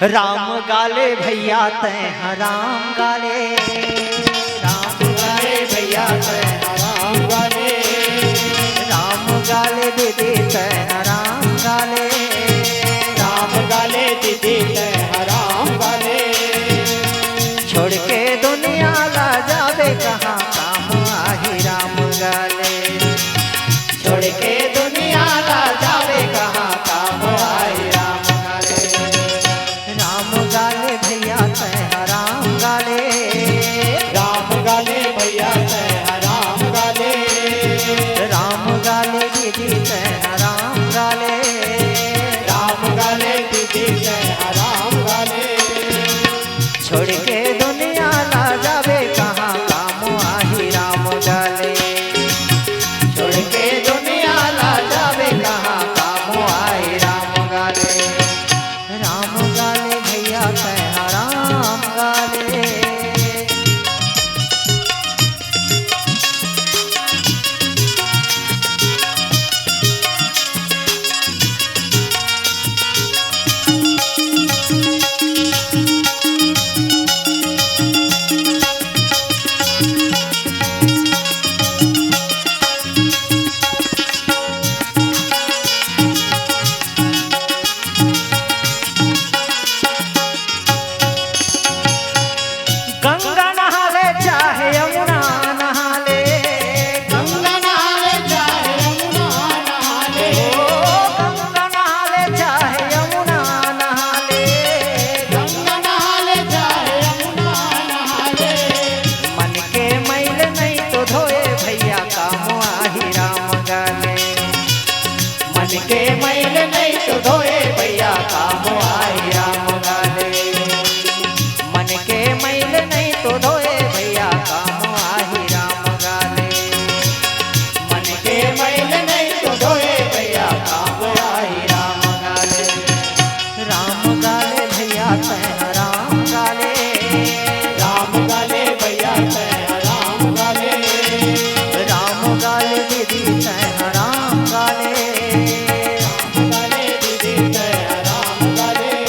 राम गाले भैया तैं राम गाले, राम गाले भैया तैं राम गाले, राम गाले दीदी तैं राम गाले, राम गाले दीदी तैं राम गाले। छोड़ के दुनिया ला जावे कहाँ काम आही राम गाले, छोड़ के दुनिया ला जावे कहाँ काम आई राम गाले। राम गाले भैया तैं राम गाले, राम गाले भैया तैं राम गाले, राम गाले दीदी तैं राम गाले, राम गाले दीदी तैं राम गाले। छोड़ के दुनिया ला जावे कहाँ काम आही राम गाले, छोड़ के दुनिया ला जावे कहाँ काम आई राम गाले। राम गाले भैया तैं राम गाले। गंगा नहा ले चाहे यमुना नहा ले, गंगा नहाले चाहे यमुना नहाले, गंगा नहा ले चाहे यमुना नहा ले, गंगा नहाले चाहे यमुना नहाले। मन के मैल नहीं तो धोए भैया काम आही राम गाले, मन के मैल नहीं तो धोए भैया काम आई राम गाले। मन के मैल नहीं तो धोए भैया काम आही राम गाले, मन के मैल नहीं तो धोए भैया काम आई राम गाले। राम गाले भैया तैं राम गाले, राम गाले भैया तैं राम गाले, राम गाले दीदी तैं राम गाले, राम गाले दीदी तैं राम गाले।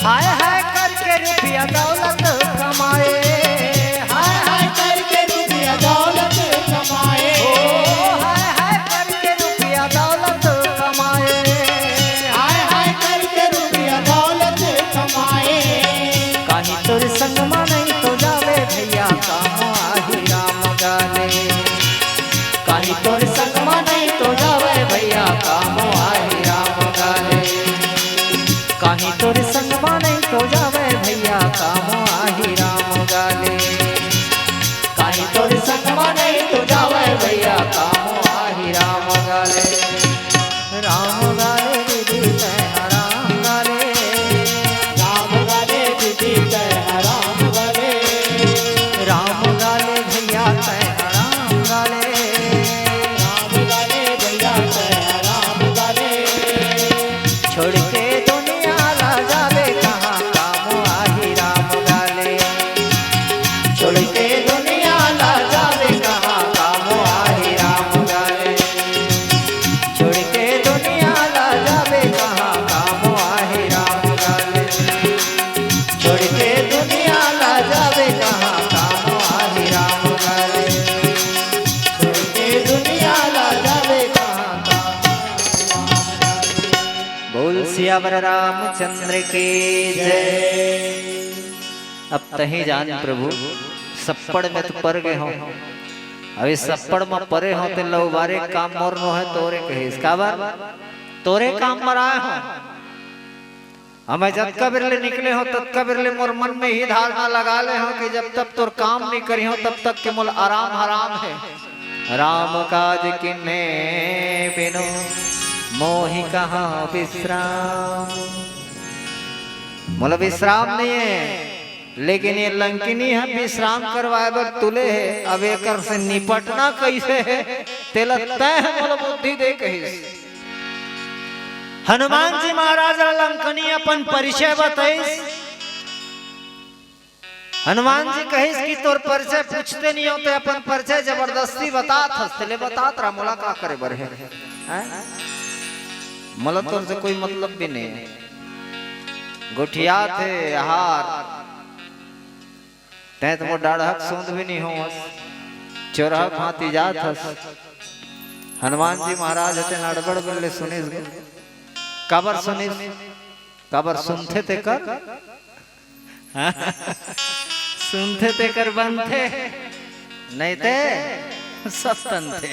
हाय हाय करके रुपया दौलत कमाए, हाय हाय करके रुपया दौलत कमाए, हाय हाय करके रुपया दौलत कमाए, हाय हाय करके रुपया दौलत कमाए। कहीं तोर संग में नहीं तो जावे भैया काम आही राम गाले, कहीं तोर संग में नहीं तो जावे भैया काम आई राम गाले। कहीं तोर संग में नहीं तो जावे भैया काम आही राम गाले, कहीं तोर संग में नहीं तो जावे भैया काम आई राम गाले। राम गाले दीदी तैं राम गाले, राम गाले दीदी तैं राम गाले, राम गाले भैया तैं राम गाले, राम गाले भैया तैं राम गाले। छोड़ के दुनिया ला जावे कहाँ काम आही राम गाले, छोड़ के दुनिया ला जावे कहाँ काम आई राम गाले। छोड़ के दुनिया ला जावे कहाँ काम आही राम गाले, छोड़ के दुनिया ला जावे कहाँ काम आई राम गाले। छोड़ के दुनिया ला जावे कहाँ काम। बोल सियावर रामचंद्र की जय। अब तही जान प्रभु सप्पड़ में तो पर गए हो, अभी सप्पड़ में परे हो तो लो बारे काम मोर नो है तोरे कहे इसका बार तोरे काम मराए हो। हमें जब कबिरले निकले हो तब कबिरले मोर मन में ही धारणा लगा ले हो कि जब तक तोर काम नहीं करी हो तब तक के मोल आराम हराम है। राम काज किन्ने बिनु मोहि कहाँ विश्राम। बोला विश्राम नहीं है, लेकिन ये लंकिनी है विश्राम करवाए बर तुले है। अब एक से निपटना कैसे है तेला तय है, बोला बुद्धि दे कही। हनुमान जी महाराज लंकनी अपन परिचय बताइस। हनुमान जी कहिस कि तोर परिचय पूछते नहीं हो तो अपन परिचय जबरदस्ती बतात हस्तले बतात रहा। मोला का करे बर है, मोला तोर से कोई मतलब भी नहीं है। गोठिया थे हार तै तो डाढ़क सूंद भी नहीं हो, चोरहक हाथी जात हस। हनुमान जी महाराज हते नड़बड़ बोले सुनिस कबर सुनिस कबर सुनते ते कर सुनते ते कर बनते नहीं थे सस्तन थे।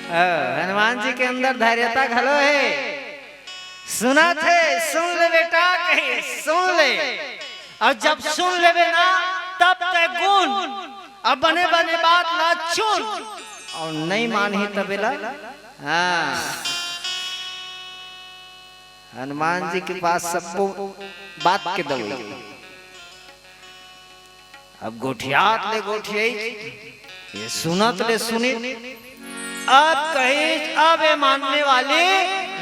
हनुमान जी के अंदर धैर्यता घलो है। सुना थे सुन ले बेटा कही सुन ले, और जब सुन ले ना तब ते गुण, अब बने बने बात ना चुन, और नहीं मानी तबेला। हाँ हनुमान जी के पास सब बात के दवाई। अब गोठियात ले गोठिया ये सुनत ले सुनी। अब कहे अब ये मानने वाले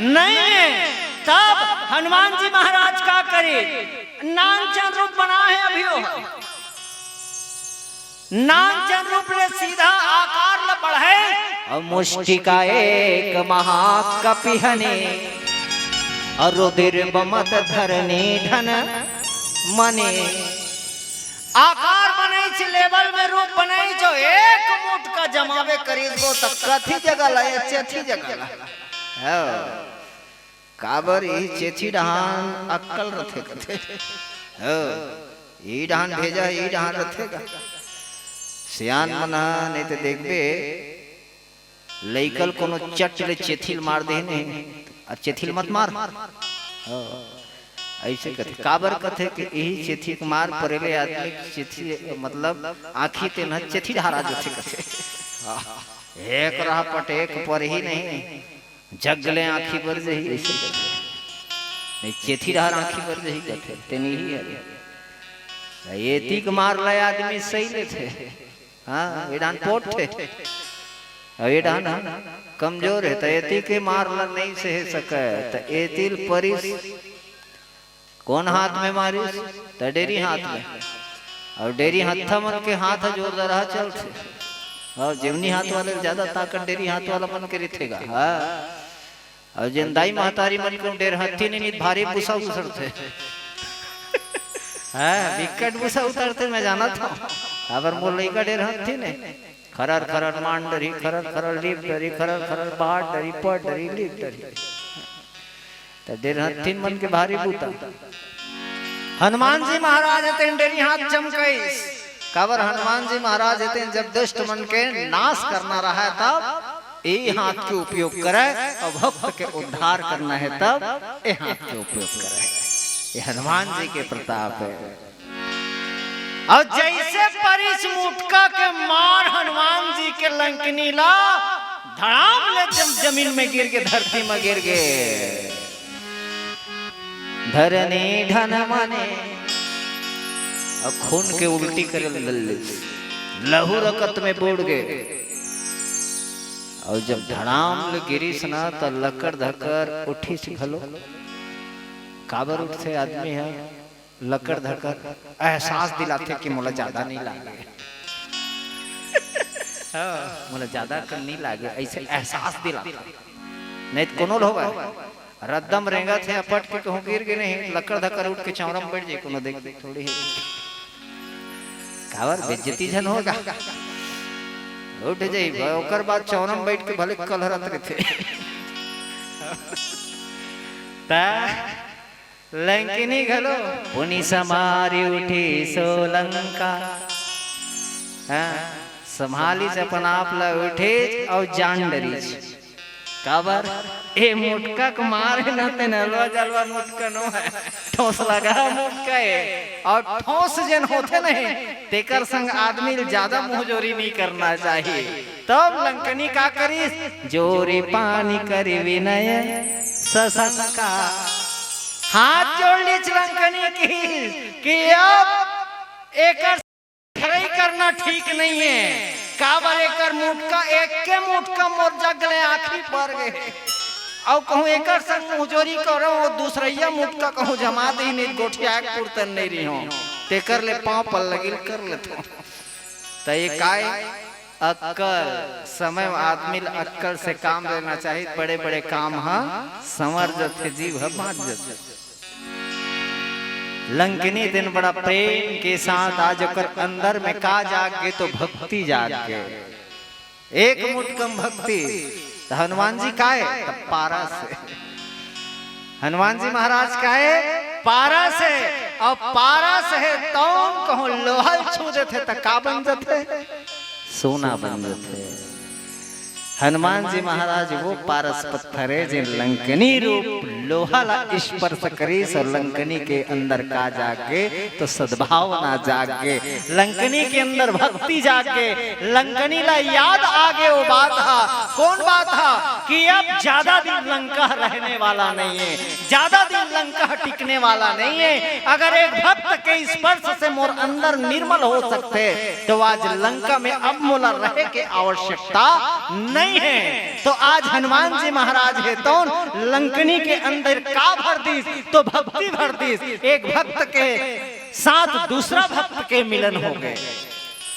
नहीं है। तब हनुमान जी महाराज का करे नानचन रूप बना है अभी नानचन रूप ले सीधा आकार ल बढ़े, और मुष्टि का एक महाकपिहने, और रुधिर बमत धरनी धन मने। आकार बनाई छ लेवल में रूप बनाई जो एक मुठ का जमावे करीब वो तक कथी जगह लाए चेथी जगह ला काबर ई चेथी डहान अक्कल रथे कथे ई डहान भेजा ई डहान रथेगा। सियान मना नहीं तो देखबे लइकल कोनो चट ले चेथिल मार दे ने, और चेथिल मत मार ऐसे कथे। काबर कथे कि यही चेथी के मार परेले आदमी चेथी मतलब आँखी ते न चेथी ढारा जो थे कथे। एक रहा पटेक पर ही नहीं जगले आँखी पर जही ऐसे कथे, नहीं चेथी ढार आँखी पर जही कथे तेनी ही है। ये तीक मार लाए आदमी सही ले थे। हाँ ये डान पोट थे, ये डान कमजोर है तो एती के मार ला नहीं सह सके। तो एतिल परिस कौन हाथ में मारिस तो डेरी हाथ में, और डेरी हत्था मन के हाथ जोर रहा चलते, और जेवनी हाथ वाले ज्यादा ताकत डेरी हाथ वाला मन के रिथेगा। हाँ और जिंदाई महतारी मन को डेर हत्थी नहीं भारी भूसा उतरते। हाँ विकट भूसा उतरते मैं जाना था। अबर मोल का डेर हत्थी ने खरर खरर मान डरी खरर खरर लीप डरी खरर खरर बाट डरी पट डरी लीप डरी, तो डेर हत्थी मन के भारी बूता। हनुमान जी महाराज हते डेरी हाथ चमकाइस। काबर हनुमान जी महाराज हते जब दुष्ट मन के नाश करना रहा है तब ये हाथ के उपयोग करे, और भक्त के उद्धार करना है तब ये हाथ के उपयोग करे। ये हनुमान जी के प्रताप है। और जैसे परिस मुटका के मार हनुमान जी के लंकनी ला धड़ाम ले जमीन में गिर के धरती में गिर गए। धरनी धन मने और खून के उल्टी कर लहू रकत में बुड़ गए। और जब धड़ाम ले गिरी सना तो लकड़ धकर उठी सी घलो। काबर उठते आदमी है लकड़ धकर एहसास दिलाते कि मोला ज्यादा नहीं लागे। मोला ज्यादा कर नहीं लागे ऐसे एहसास दिलाते, नहीं तो कोनो होगा रद्दम रेंगा थे अपट के कहूं गिर के नहीं लकड़ धकर उठ के चौरम बैठ जाए कोनो देख थोड़ी है काबर बेइज्जती जन होगा। उठ जाई ओकर बाद चौरम बैठ के भले कलहरत रहते। ता लंकिनी घलो पुनि समारी उठी सोलंका। हाँ संभाली से अपन आप ला उठे और जान डरी। काबर ए मुटका के मारे न ते नलवा जलवा मुटका नो है ठोस लगा मुटका है, और ठोस जन होते नहीं तेकर संग आदमी ज्यादा मुंहजोरी नहीं करना चाहिए। तब लंकनी का करी जोरी पानी करी विनय ससंका। हाथ जोड़ ली लंकनी की कि अब एक खड़ाई करना ठीक नहीं है। काबर एकर मुठ का एक के मुठ का मोर जगले आखिरी पर गए और कहूँ एकर संग मुजोरी करो वो दूसरैया मुठ का कहूँ जमा दी नहीं गोठिया कुर्तन नहीं रही हो तेकर ले पांव पर लगिल कर लेते तो ये काय अक्कल समय आदमी अक्कल से काम लेना चाहिए। बड़े बड़े काम हाँ संवर जथे जीव बाँच जथे। लंकनी दिन बड़ा प्रेम के साथ आज कर अंदर में का जाग गए तो भक्ति जाग गए। एक मुठ कम भक्ति तो हनुमान जी का है तो पारा से। हनुमान जी महाराज का है पारा से और पारा से है तो कहो लोहा छू देते तो का बन जाते सोना बन जाते। हनुमान जी महाराज वो पारस पत्थर है जिन लंकनी रूप लोहा ला स्पर्श करी सो लंकनी के अंदर का जागे तो सद्भावना जागे लंकनी के अंदर भक्ति जागे लंकनी ला याद आगे वो बात हा कौन बात हा कि अब ज्यादा दिन लंका रहने वाला नहीं है ज्यादा दिन लंका टिकने वाला नहीं है। अगर एक भक्त के स्पर्श से मोर अंदर निर्मल हो सकते तो आज लंका में अब मोला रहे के आवश्यकता नहीं है। तो आज हनुमान जी महाराज है तो लंकनी के अंदर का भर दीस तो भक्ति भर दीस। एक भक्त के साथ दूसरा भक्त के मिलन हो गए।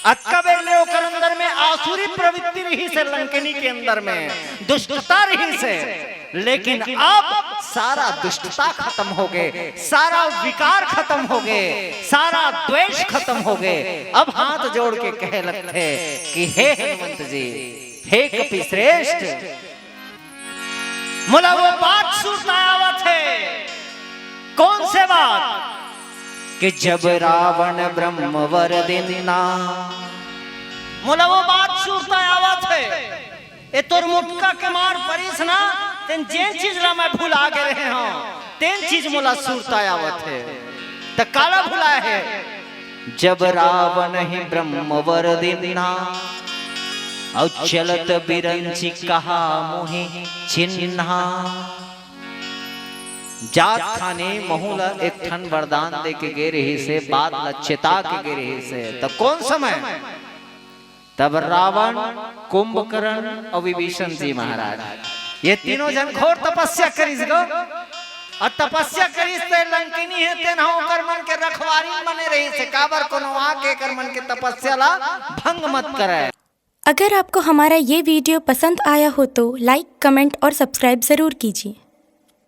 अक्कबेले ओकर अंदर में आसुरी प्रवृत्ति रही से लंकनी के अंदर में दुष्टता रही से लेकिन अब सारा दुष्टता खत्म हो गए सारा विकार खत्म हो गए सारा द्वेष खत्म हो गए। अब हाथ जोड़ के कहे लगते कि हे हनुमंत जी हे कपि श्रेष्ठ मोला वो बात सुनता आवत है। कौन से बात कि जब रावण ब्रह्म वर दिना मोला वो बात सुनता आवत है। ए तोर मुटका के मार परिस ना तेन जे चीज ला मैं भुला गए रहे हो तेन चीज मोला सुरता आवत है त काला भुला है। जब रावण ही ब्रह्म वर दिना और चलत बिरंची कहा मोहे चिन्हा जात खाने महूला एक ठन वरदान दे के गे रही से बात ला चेता के गे रही से तो कौन समय तब रावण कुंभकर्ण और विभीषण जी महाराज ये तीनों जन घोर तपस्या करिस गो और तपस्या करिस ते लंकिनी है तेन हो कर मन के रखवारी बने रही से काबर कोनो आके कर मन के तपस्या ला भंग मत करे। अगर आपको हमारा ये वीडियो पसंद आया हो तो लाइक, कमेंट और सब्सक्राइब ज़रूर कीजिए।